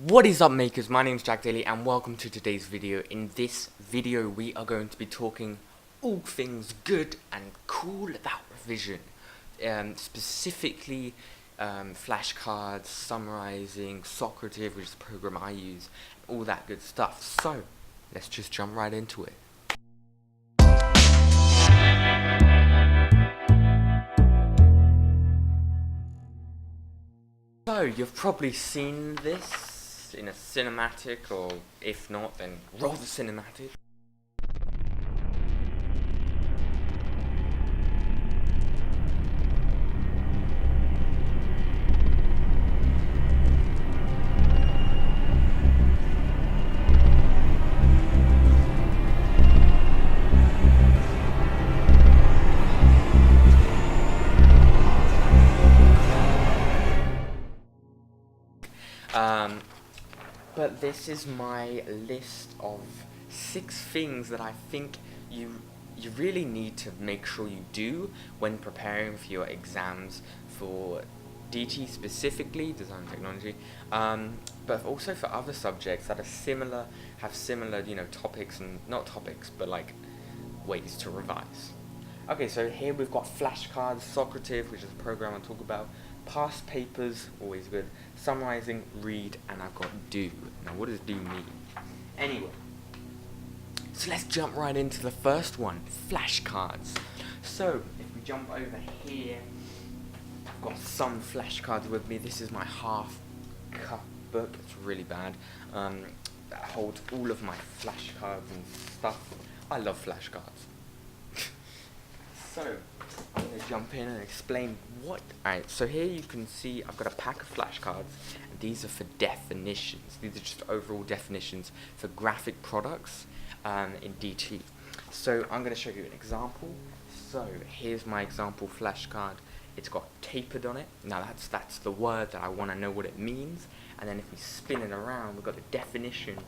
What is up, makers? My name is Daly and welcome to today's video. In this video we are going to be talking all things good and cool about revision, specifically flashcards, summarizing, Socrative, which is the program I use, all that good stuff. So let's just jump right into it. So you've probably seen this in a cinematic, or if not, then roll the cinematic. But this is my list of 6 things that I think you really need to make sure you do when preparing for your exams for DT, specifically design technology, but also for other subjects that are have similar topics, and not topics but like ways to revise. Okay, so here we've got flashcards, Socrative, which is a program I'll talk about, past papers, always good, summarizing, read, and I've got do. Now what does do mean? Anyway, so let's jump right into the first one, flashcards. So if we jump over here, I've got some flashcards with me. This is my half cup book, it's really bad, that holds all of my flashcards and stuff. I love flashcards. So, I'm going to jump in and explain what... Alright, so here you can see I've got a pack of flashcards, and these are for definitions. These are just overall definitions for graphic products in DT. So, I'm going to show you an example. So, here's my example flashcard. It's got tapered on it. Now, that's the word that I want to know what it means. And then if we spin it around, we've got a definition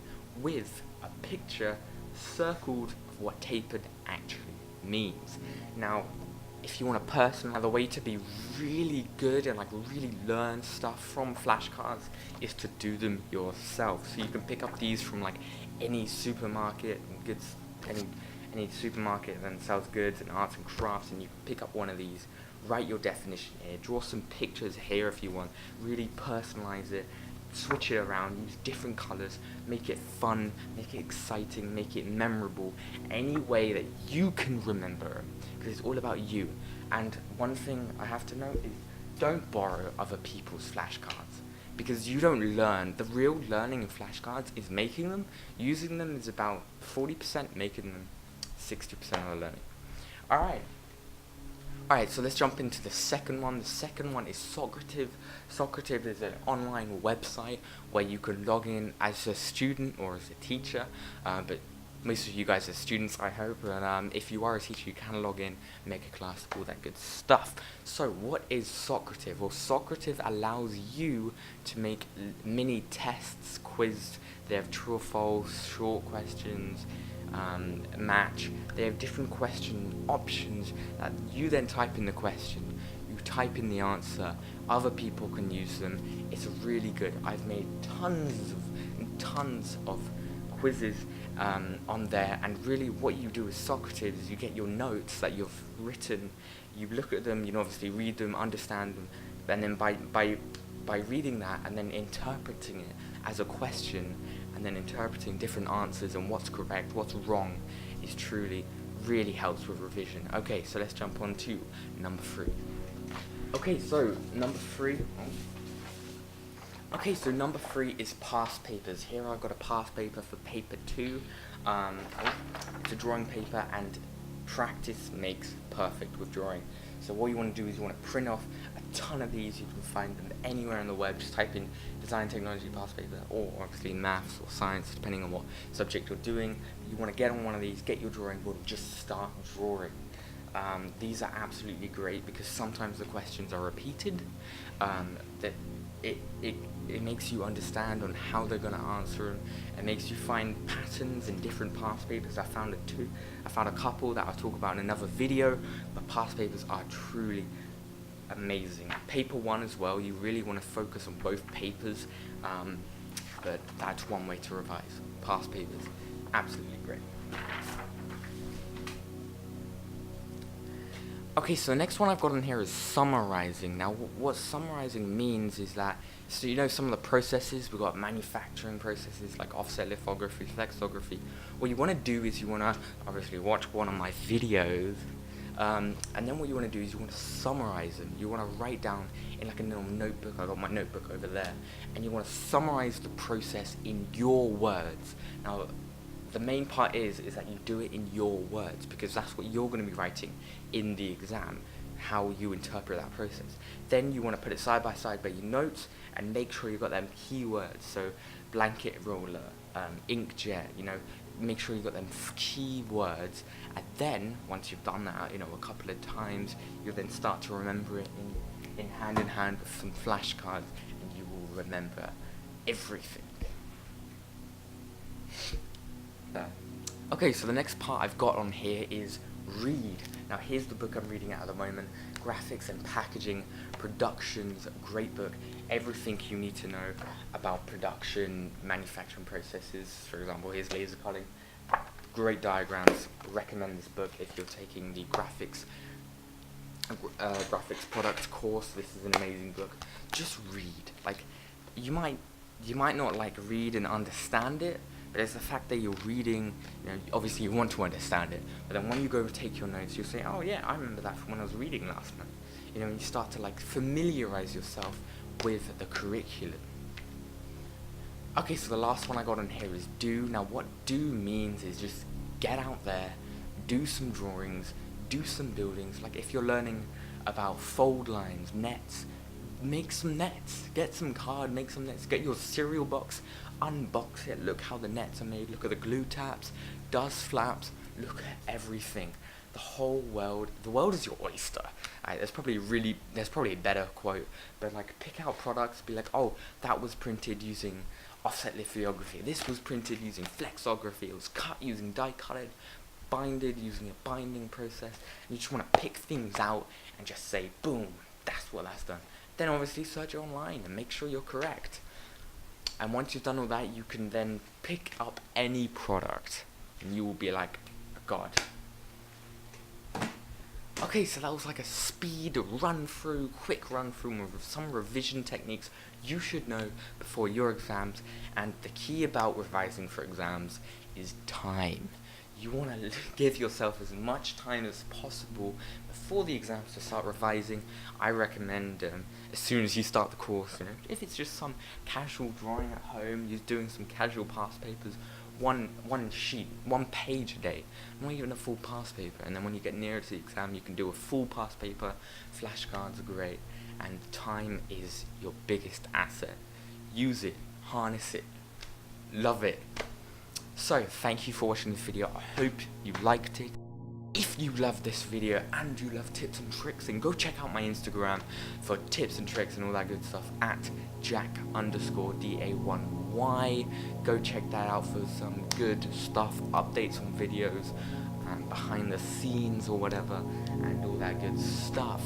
with a picture circled of what tapered actually means. Now, if you want to personalize, the way to be really good and really learn stuff from flashcards is to do them yourself. So you can pick up these from any supermarket and goods, any supermarket that sells goods and arts and crafts, and you can pick up one of these, write your definition here, draw some pictures here if you want, really personalize it, switch it around, use different colors, make it fun, make it exciting, make it memorable, any way that you can remember, because it's all about you. And one thing I have to note is, don't borrow other people's flashcards, because you don't learn. The real learning in flashcards is making them. Using them is about 40%, making them 60% of the learning. Alright, so let's jump into the second one. The second one is Socrative. Socrative is an online website where you can log in as a student or as a teacher, but most of you guys are students, I hope, and if you are a teacher, you can log in, make a class, all that good stuff. So what is Socrative? Well, Socrative allows you to make mini tests, quiz. They have true or false, short questions, match. They have different question options that you then type in the question, you type in the answer, other people can use them. It's really good. I've made tons of quizzes on there, and really what you do with Socrative is you get your notes that you've written, you look at them, you obviously read them, understand them, and then by reading that and then interpreting it as a question, and then interpreting different answers and what's correct, what's wrong, is really helps with revision. Okay, so let's jump on to number 3. Okay, so number 3 is past papers. Here I've got a past paper for paper 2. It's a drawing paper, and practice makes perfect with drawing. So what you want to do is you want to print off a ton of these. You can find them anywhere on the web. Just type in design technology past paper, or obviously maths or science, depending on what subject you're doing. You want to get on one of these, get your drawing board, and just start drawing. These are absolutely great because sometimes the questions are repeated. That it makes you understand on how they're going to answer them. It makes you find patterns in different past papers. I found a couple that I'll talk about in another video, but past papers are truly amazing. Paper 1 as well, you really want to focus on both papers. but that's one way to revise. Past papers, absolutely great. Okay, so the next one I've got on here is summarizing. Now, what summarizing means is that, so you know some of the processes, we've got manufacturing processes like offset lithography, flexography. What you want to do is you want to obviously watch one of my videos, and then what you want to do is you want to summarize them. You want to write down in like a little notebook. I got my notebook over there, and you want to summarize the process in your words. Now, the main part is that you do it in your words, because that's what you're going to be writing in the exam, how you interpret that process. Then you want to put it side by side by your notes and make sure you've got them keywords. So blanket roller, inkjet, you know, make sure you've got them keywords. And then once you've done that, you know, a couple of times, you'll then start to remember it in hand with some flashcards, and you will remember everything. Okay, so the next part I've got on here is read. Now here's the book I'm reading at the moment, Graphics and Packaging, Production's a great book. Everything you need to know about production, manufacturing processes. For example, here's laser cutting, great diagrams. Recommend this book if you're taking the graphics products course. This is an amazing book. Just read. Like, you might not like read and understand it, but it's the fact that you're reading, you know, obviously you want to understand it, but then when you go take your notes, you'll say, oh yeah, I remember that from when I was reading last night. You know, you start to like familiarize yourself with the curriculum. Okay, so the last one I got on here is do. Now what do means is just get out there, do some drawings, do some buildings. Like if you're learning about fold lines, nets, make some nets, get some card, make some nets, get your cereal box, unbox it, look how the nets are made, look at the glue taps, dust flaps, look at everything. The world is your oyster. There's probably a better quote, but like pick out products, be like, oh, that was printed using offset lithography, this was printed using flexography, it was cut using die cutted, binded using a binding process, and you just want to pick things out and just say, boom, that's what that's done. Then obviously search it online and make sure you're correct. And once you've done all that, you can then pick up any product and you will be like, God. Okay, so that was like a quick run through of some revision techniques you should know before your exams. And the key about revising for exams is time. You want to give yourself as much time as possible before the exams to start revising. I recommend as soon as you start the course, you know, if it's just some casual drawing at home, you're doing some casual past papers, one page a day, not even a full past paper. And then when you get nearer to the exam, you can do a full past paper. Flashcards are great, and time is your biggest asset. Use it, harness it, love it. So, thank you for watching this video. I hope you liked it. If you love this video and you love tips and tricks, then go check out my Instagram for tips and tricks and all that good stuff at Jack_DA1Y. Go check that out for some good stuff, updates on videos, behind the scenes or whatever, and all that good stuff.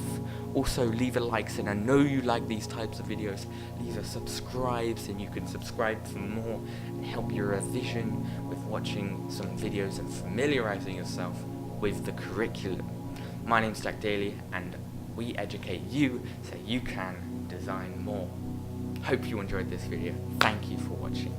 Also, leave a like saying I know you like these types of videos. Leave a subscribe and you can subscribe for more and help your revision with watching some videos and familiarizing yourself with the curriculum. My name's Jack Daly, and we educate you so you can design more. Hope you enjoyed this video. Thank you for watching.